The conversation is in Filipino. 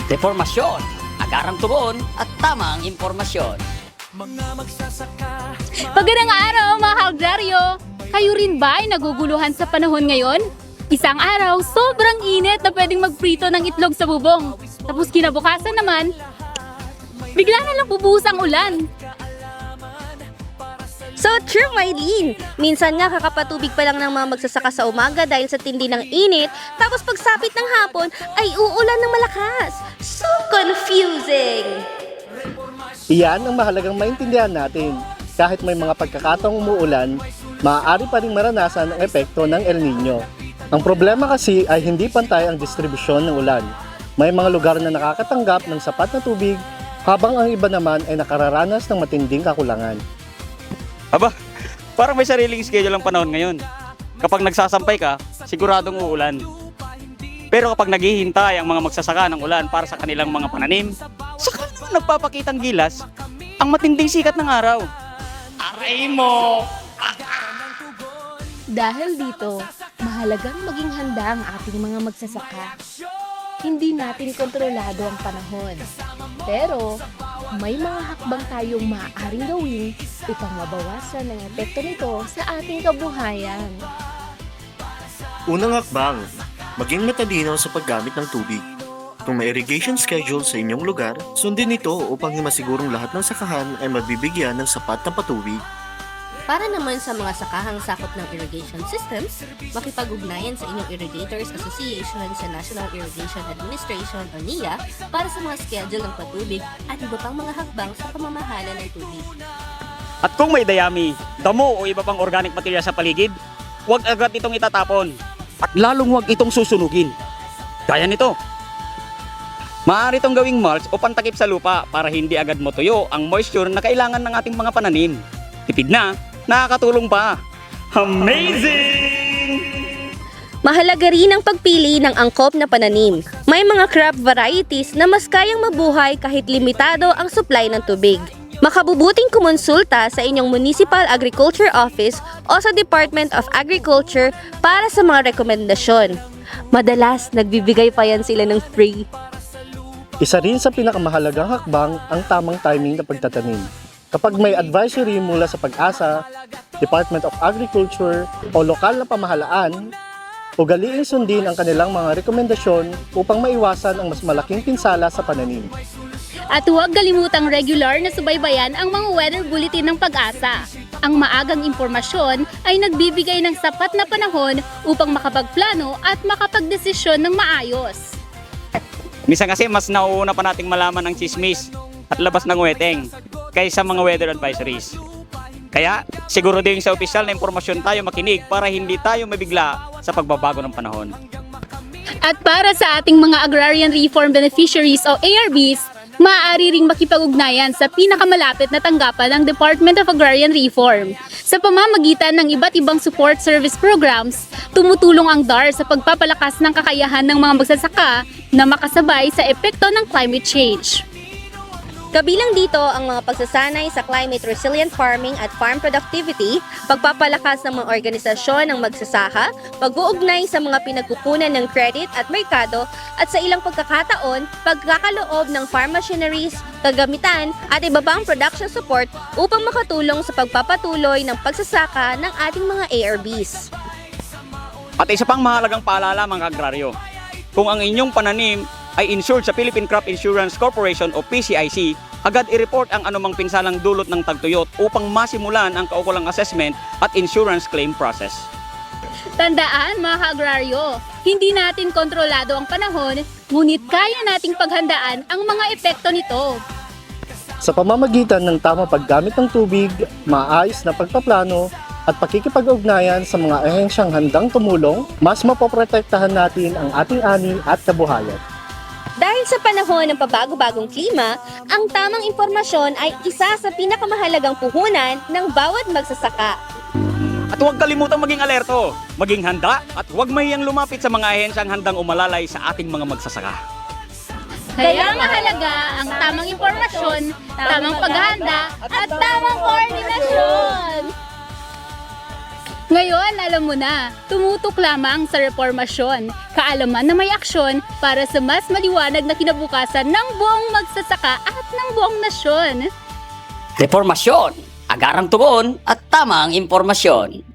Deformasyon, agarang tugon at tamang impormasyon. Magandang araw mga kaagraryo! Kayo rin ba ay naguguluhan sa panahon ngayon? Isang araw, sobrang init na pwedeng magprito ng itlog sa bubong. Tapos kinabukasan naman, bigla na lang bubuhos ang ulan. So true, Mylene! Minsan nga kakapatubig pa lang ng mga magsasaka sa umaga dahil sa tindi ng init, tapos pagsapit ng hapon ay uulan ng malakas. So confusing! Iyan ang mahalagang maintindihan natin. Kahit may mga pagkakataong umuulan, maaari pa rin maranasan ang epekto ng El Nino. Ang problema kasi ay hindi pantay ang distribusyon ng ulan. May mga lugar na nakakatanggap ng sapat na tubig, habang ang iba naman ay nakararanas ng matinding kakulangan. Aba, parang may sariling schedule ang panahon ngayon. Kapag nagsasampay ka, siguradong uulan. Pero kapag naghihintay ang mga magsasaka ng ulan para sa kanilang mga pananim, saka naman nagpapakitang gilas ang matinding sikat ng araw. Aray mo! Dahil dito, mahalagang maging handa ang ating mga magsasaka. Hindi natin kontrolado ang panahon. Pero, may mga hakbang tayong maaaring gawin upang mabawasan ang epekto nito sa ating kabuhayan. Unang hakbang, maging matalino sa paggamit ng tubig. Kung may irrigation schedule sa inyong lugar, sundin ito upang masigurong lahat ng sakahan ay mabibigyan ng sapat na patubig. Para naman sa mga sakahang sakop ng irrigation systems, makipag-ugnayan sa inyong Irrigators Association sa National Irrigation Administration o NIA para sa mga schedule ng patubig at iba pang mga hakbang sa pamamahala ng tubig. At kung may dayami, damo o iba pang organic material sa paligid, huwag agad itong itatapon. At lalong huwag itong susunugin. Gaya nito. Maaari itong gawing mulch o pantakip sa lupa para hindi agad matuyo ang moisture na kailangan ng ating mga pananim. Tipid na, nakakatulong pa. Amazing! Mahalaga rin ang pagpili ng angkop na pananim. May mga crop varieties na mas kayang mabuhay kahit limitado ang supply ng tubig. Makabubuting kumonsulta sa inyong Municipal Agriculture Office o sa Department of Agriculture para sa mga rekomendasyon. Madalas, nagbibigay pa yan sila ng free. Isa rin sa pinakamahalagang hakbang ang tamang timing na pagtatanim. Kapag may advisory mula sa Pag-asa, Department of Agriculture o lokal na pamahalaan, ugaliing sundin ang kanilang mga rekomendasyon upang maiwasan ang mas malaking pinsala sa pananim. At huwag kalimutang regular na subaybayan ang mga weather bulletin ng Pag-asa. Ang maagang impormasyon ay nagbibigay ng sapat na panahon upang makapagplano at makapagdesisyon ng maayos. Minsan kasi mas nauuna pa nating malaman ang chismis at labas ng weteng kaysa mga weather advisories. Kaya siguro din sa opisyal na impormasyon tayo makinig para hindi tayo mabigla sa pagbabago ng panahon. At para sa ating mga Agrarian Reform Beneficiaries o ARBs, maaari ring makipag-ugnayan sa pinakamalapit na tanggapan ng Department of Agrarian Reform. Sa pamamagitan ng iba't ibang support service programs, tumutulong ang DAR sa pagpapalakas ng kakayahan ng mga magsasaka na makasabay sa epekto ng climate change. Kabilang dito ang mga pagsasanay sa climate resilient farming at farm productivity, pagpapalakas ng mga organisasyon ng magsasaka, pag-uugnay sa mga pinagkukunan ng credit at merkado, at sa ilang pagkakataon, pagkakaloob ng farm machineries, kagamitan, at iba pang production support upang makatulong sa pagpapatuloy ng pagsasaka ng ating mga ARBs. At isa pang mahalagang paalala mga agraryo, kung ang inyong pananim ay insured sa Philippine Crop Insurance Corporation o PCIC, agad i-report ang anumang pinsalang dulot ng tagtuyot upang masimulan ang kaukulang assessment at insurance claim process. Tandaan mga kaagraryo, hindi natin kontrolado ang panahon, ngunit kaya nating paghandaan ang mga epekto nito. Sa pamamagitan ng tamang paggamit ng tubig, maayos na pagpaplano, at pakikipag-ugnayan sa mga ahensyang handang tumulong, mas mapoprotektahan natin ang ating ani at kabuhayan. Dahil sa panahon ng pabago-bagong klima, ang tamang impormasyon ay isa sa pinakamahalagang puhunan ng bawat magsasaka. At huwag kalimutang maging alerto, maging handa at huwag mahiyang lumapit sa mga ahensyang handang umalalay sa ating mga magsasaka. Kaya mahalaga ang tamang impormasyon, tamang paghahanda, at tamang koordinasyon. Ngayon, alam mo na, tumutok lamang sa reformasyon, kaalaman na may aksyon para sa mas maliwanag na kinabukasan ng buong magsasaka at ng buong nasyon. Reformasyon, agarang tugon at tamang impormasyon.